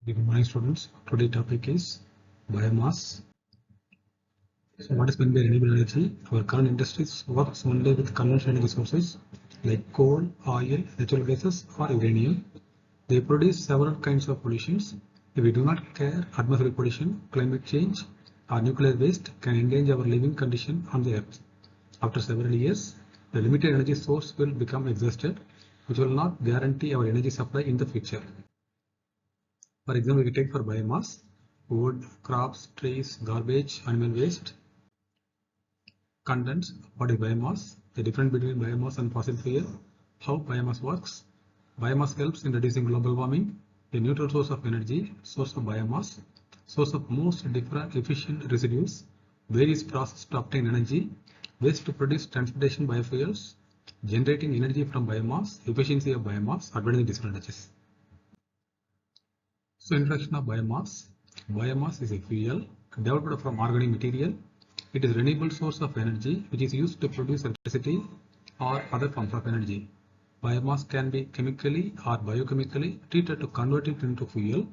Good morning, students. Today topic is biomass. So what is meant by renewable energy? Our current industries works only with conventional energy sources like coal, oil, natural gases or uranium. They produce several kinds of pollutions. If we do not care, atmospheric pollution, climate change or nuclear waste can endanger our living condition on the earth. After several years, the limited energy source will become exhausted, which will not guarantee our energy supply in the future. For example, we take for biomass, wood, crops, trees, garbage, animal waste. Contents. What is biomass? The difference between biomass and fossil fuel. How biomass works. Biomass helps in reducing global warming. A neutral source of energy, source of biomass, source of most different efficient residues, various processes to obtain energy, waste to produce transportation biofuels, generating energy from biomass, efficiency of biomass, advantage disadvantages. So introduction of biomass. Biomass is a fuel developed from organic material. It is a renewable source of energy which is used to produce electricity or other forms of energy. Biomass can be chemically or biochemically treated to convert it into fuel.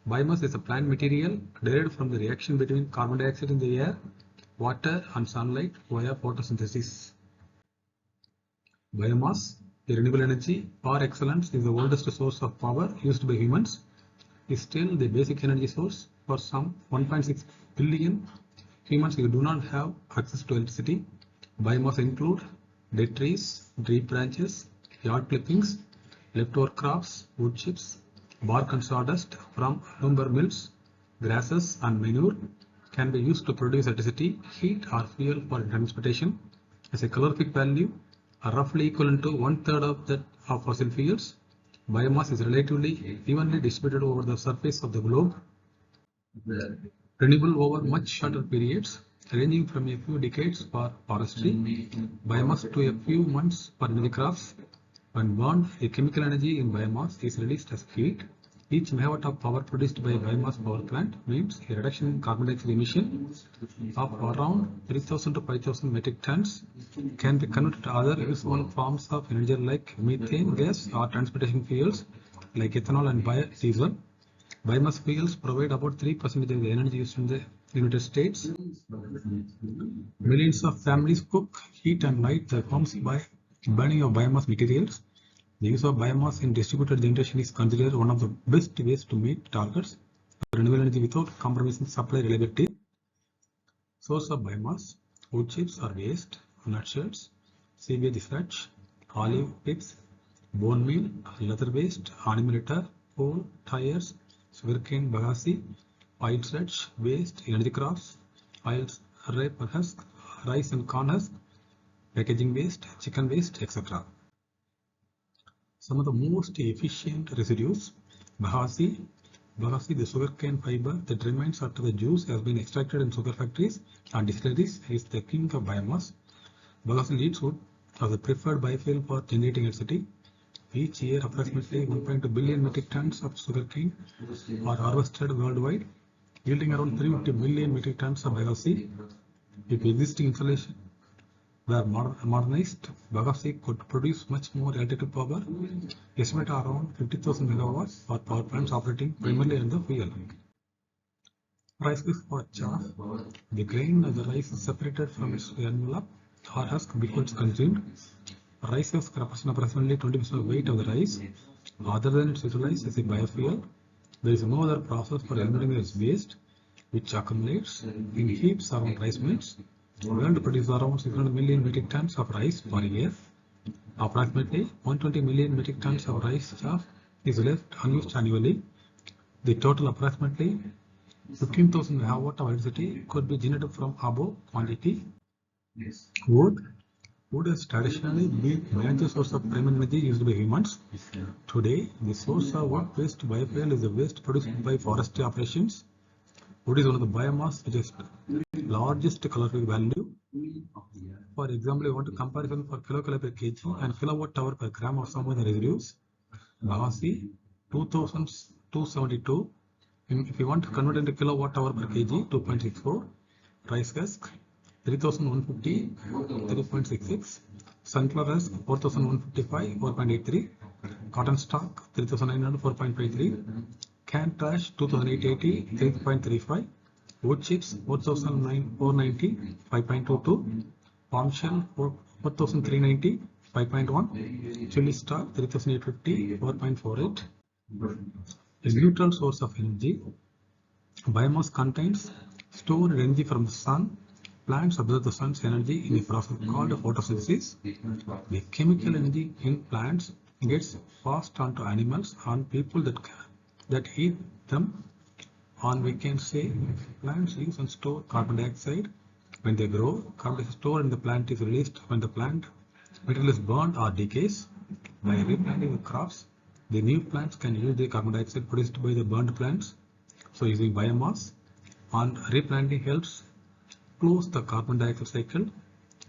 Biomass is a plant material derived from the reaction between carbon dioxide in the air, water and sunlight via photosynthesis. Biomass, a renewable energy par excellence, is the oldest source of power used by humans. Is still the basic energy source for some 1.6 billion humans who do not have access to electricity. Biomass include dead trees, tree branches, yard clippings, leftover crops, wood chips, bark and sawdust from lumber mills, grasses and manure can be used to produce electricity, heat or fuel for transportation. As a calorific value are roughly equivalent to 1/3 of that of fossil fuels. Biomass is relatively evenly distributed over the surface of the globe, renewable over much shorter periods, ranging from a few decades for forestry, biomass to a few months for many crops. When burned, a chemical energy in biomass is released as heat. Each megawatt of power produced by a biomass power plant means a reduction in carbon dioxide emission of around 3,000 to 5,000 metric tons can be converted to other useful forms of energy like methane gas or transportation fuels like ethanol and biodiesel. Biomass fuels provide about 3% of the energy used in the United States. Millions of families cook, heat and light their homes by burning of biomass materials. The use of biomass in distributed generation is considered one of the best ways to meet targets for renewable energy without compromising supply reliability. Source of biomass: wood chips or waste, nutshells, sewage sludge, olive pips, bone meal, leather waste, animal litter, coal, tires, sugarcane bagasse, oil sludge, waste, energy crops, oils, rape husk, rice and corn husk, packaging waste, chicken waste, etc. Some of the most efficient residues: bagasse. Bagasse, the sugarcane fiber that remains after the juice has been extracted in sugar factories and distilleries, is the king of biomass. Bagasse leaves wood as the preferred biofuel for generating electricity. Each year, approximately 1.2 billion metric tons of sugarcane are harvested worldwide, yielding around 350 million metric tons of bagasse. If existing installation were modernized, bagasse could produce much more electrical power, estimated around 50,000 megawatts for power plants operating primarily on the fuel. Rice husk for chaff. The grain of the rice is separated from its envelope or husk before it's consumed. Rice husk represents approximately 20% of the weight of the rice. Other than its utilized as a biofuel, there is no other process for eliminating its waste, which accumulates in heaps around rice mills. The world produces around 600 million metric tons of rice per year. Approximately 120 million metric tons of rice chaff is left unused annually. The total approximately 15,000 megawatt of electricity could be generated from above quantity. Wood. Wood has traditionally been a major source of primary energy used by humans. Today, the source of wood waste biofuel is the waste produced by forestry operations. Wood is one of the biomass which has largest calorific value. For example, you want a comparison for kilocalorie per kg and kilowatt hour per gram of some of the residues. Bagasse 2,272. If you want to convert into kilowatt hour per kg, 2.64. Rice husk 3,150, 3.66. Sunflower husk 4,155, 4.83. Cotton stalk 3,900, 4.53. Can trash 2880 3.35, wood chips 4490 5.22, palm shell 4390 5.1, chili star 3850 4.48. A neutral source of energy. Biomass contains stored energy from the sun. Plants absorb the sun's energy in a process called photosynthesis. The chemical energy in plants gets passed on to animals and people that eat them. And we can say plants use and store carbon dioxide when they grow. Carbon dioxide stored in the plant is released when the plant material is burned or decays. By replanting the crops, the new plants can use the carbon dioxide produced by the burned plants. So using biomass and replanting helps close the carbon dioxide cycle.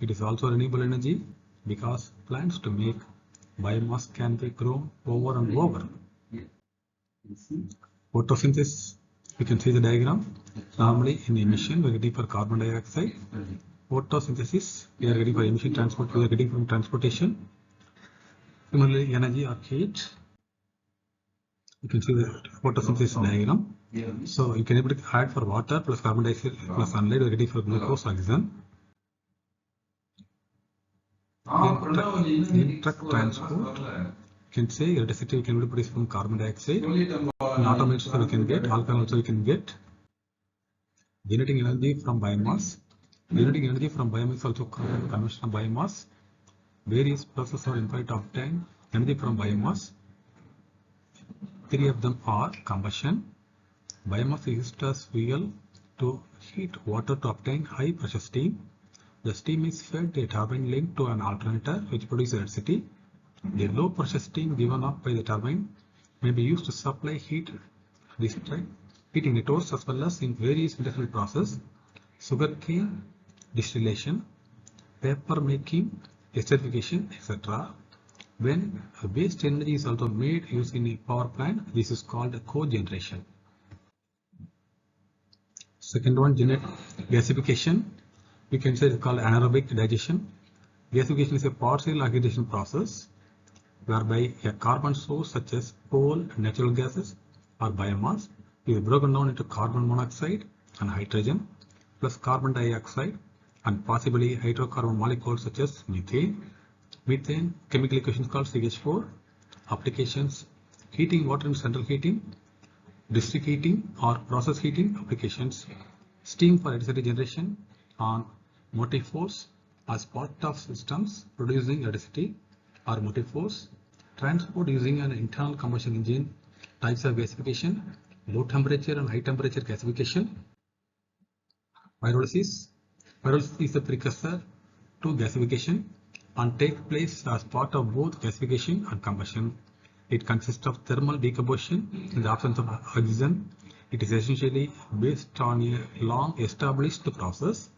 It is also renewable energy because plants to make biomass can be grown over and over. Photosynthesis, you can see the diagram. Normally in emission we are getting for carbon dioxide. Photosynthesis we are getting for emission transport, we are getting from transportation. Similarly energy or heat. You can see the photosynthesis diagram. So you can able to add for water plus carbon dioxide plus sunlight, we are getting for glucose, oxygen. In truck transport, you can say electricity we can produce from carbon dioxide. In automation we can get, alcohol also we can get. Generating energy from biomass. Generating energy from biomass also conversion of biomass. Various processes are employed to obtain energy from biomass. Three of them are combustion. Biomass is used as fuel to heat water to obtain high pressure steam. The steam is fed a turbine linked to an alternator which produces electricity. The low pressure steam given off by the turbine may be used to supply heat heating networks as well as in various industrial processes, sugarcane distillation, paper making, esterification, etc. When waste energy is also made using a power plant, this is called cogeneration. Second one, gasification. We can say it's called anaerobic digestion. Gasification is a partial oxidation process whereby a carbon source such as coal, natural gases or biomass is broken down into carbon monoxide and hydrogen plus carbon dioxide and possibly hydrocarbon molecules such as methane. Methane chemical equation is called CH4. Applications: heating water in central heating, district heating or process heating applications, steam for electricity generation on motive force as part of systems producing electricity or motive force, transport using an internal combustion engine, types of gasification, low temperature and high temperature gasification. Pyrolysis. Pyrolysis is the precursor to gasification and takes place as part of both gasification and combustion. It consists of thermal decomposition in the absence of oxygen. It is essentially based on a long established process,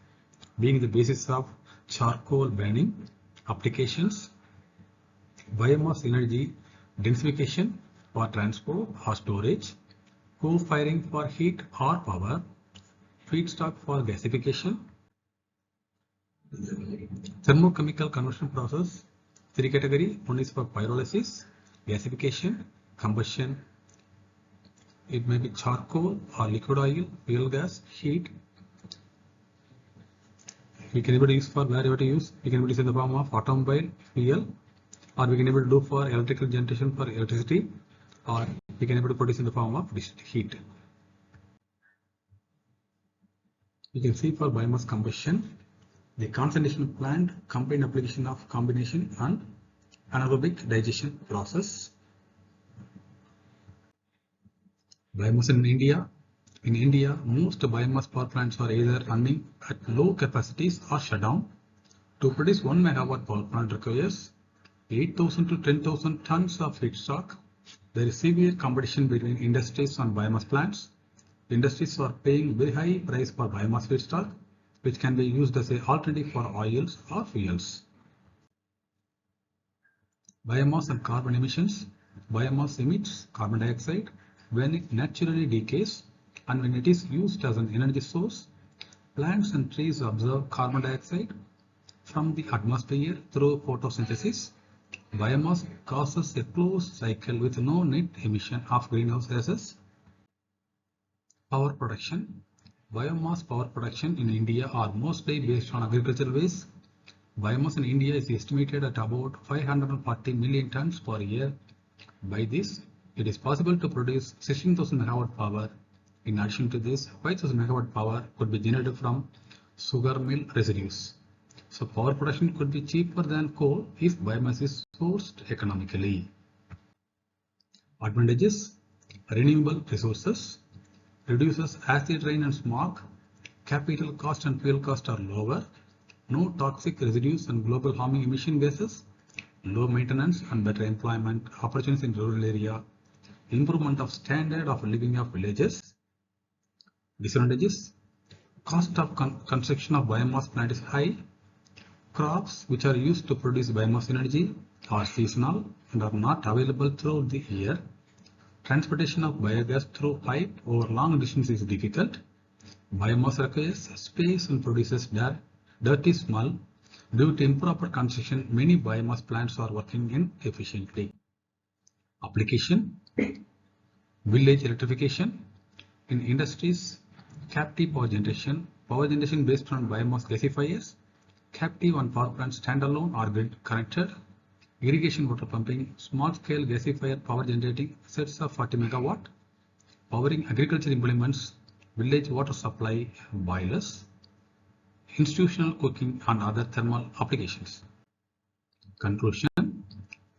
being the basis of charcoal burning. Applications: biomass energy densification for transport or storage, co-firing for heat or power, feedstock for gasification. Thermochemical conversion process, three categories. One is for pyrolysis, gasification, combustion. It may be charcoal or liquid oil, fuel gas, heat. We can able to use for where you have to use. We can use in the form of automobile fuel, or we can able to do for electrical generation for electricity, or we can able to produce in the form of heat. You can see for biomass combustion, the concentration plant combined application of combination and anaerobic digestion process. Biomass in India. In India, most biomass power plants are either running at low capacities or shut down. To produce 1 megawatt power plant requires 8,000 to 10,000 tons of feedstock. There is severe competition between industries and biomass plants. Industries are paying very high price for biomass feedstock, which can be used as an alternative for oils or fuels. Biomass and carbon emissions. Biomass emits carbon dioxide when it naturally decays, and when it is used as an energy source, plants and trees absorb carbon dioxide from the atmosphere through photosynthesis. Biomass causes a closed cycle with no net emission of greenhouse gases. Power production. Biomass power production in India are mostly based on agricultural waste. Biomass in India is estimated at about 540 million tons per year. By this, it is possible to produce 16,000 megawatt power. In addition to this, 5,000 megawatt power could be generated from sugar mill residues. So power production could be cheaper than coal if biomass is sourced economically. Advantages: renewable resources, reduces acid rain and smog, capital cost and fuel cost are lower, no toxic residues and global warming emission gases, low maintenance and better employment opportunities in rural area, improvement of standard of living of villages. Disadvantages: cost of construction of biomass plant is high, crops which are used to produce biomass energy are seasonal and are not available throughout the year. Transportation of biogas through pipe over long distance is difficult. Biomass requires space and produces dirty smell. Due to improper construction, many biomass plants are working inefficiently. Application: village electrification. In industries, captive power generation based on biomass gasifiers, captive and power plant standalone or grid connected, irrigation water pumping, small scale gasifier power generating sets of 40 megawatt, powering agriculture implements, village water supply boilers, institutional cooking and other thermal applications. Conclusion: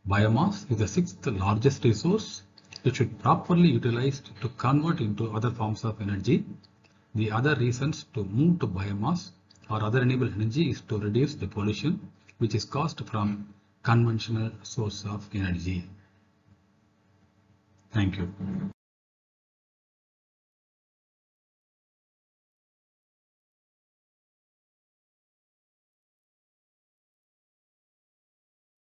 biomass is the sixth largest resource. It should properly utilized to convert into other forms of energy. The other reasons to move to biomass or other renewable energy is to reduce the pollution which is caused from conventional source of energy. Thank you.